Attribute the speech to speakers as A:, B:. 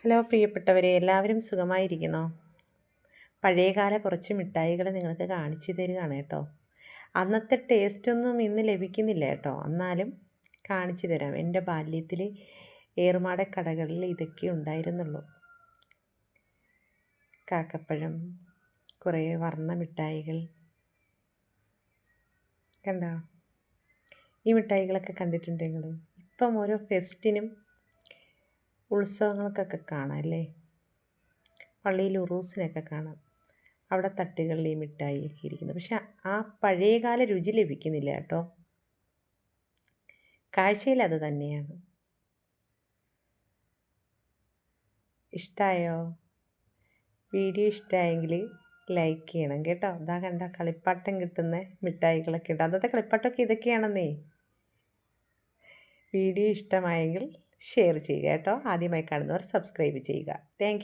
A: Hello പ്രിയപ്പെട്ടവരെ, എല്ലാവരും സുഖമായിരിക്കുന്നോ? പഴയകാല കുറച്ച് മിഠായികൾ നിങ്ങൾക്ക് കാണിച്ചു തരികയാണ് കേട്ടോ. അന്നത്തെ ടേസ്റ്റൊന്നും ഇന്ന് ലഭിക്കുന്നില്ല കേട്ടോ. എന്നാലും കാണിച്ചു തരാം. എൻ്റെ ബാല്യത്തിൽ ഏറുമാട കടകളിൽ ഇതൊക്കെ ഉണ്ടായിരുന്നുള്ളൂ. കാക്കപ്പഴം, കുറേ വർണ്ണ മിഠായികൾ കണ്ടോ? ഈ മിഠായികളൊക്കെ കണ്ടിട്ടുണ്ട് നിങ്ങൾ? ഇപ്പം ഓരോ ഫെസ്റ്റിനും ഉത്സവങ്ങൾക്കൊക്കെ കാണാം അല്ലേ? പള്ളിയിൽ ഉറൂസിനൊക്കെ കാണാം. അവിടെ തട്ടുകളിൽ ഈ മിഠായിയൊക്കെ ഇരിക്കുന്നത്. പക്ഷെ ആ പഴയകാല രുചി ലഭിക്കുന്നില്ല കേട്ടോ. കാഴ്ചയിൽ അത് തന്നെയാണ്. ഇഷ്ടമായോ? വീഡിയോ ഇഷ്ടമായെങ്കിൽ ലൈക്ക് ചെയ്യണം കേട്ടോ. അതാ കണ്ട കളിപ്പാട്ടം കിട്ടുന്ന മിഠായികളൊക്കെ ഉണ്ട്. അന്നത്തെ കളിപ്പാട്ടമൊക്കെ ഇതൊക്കെയാണെന്നേ. വീഡിയോ ഇഷ്ടമായെങ്കിൽ ഷെയർ ചെയ്യുക കേട്ടോ. ആദ്യമായി കാണുന്നവർ സബ്സ്ക്രൈബ് ചെയ്യുക. താങ്ക്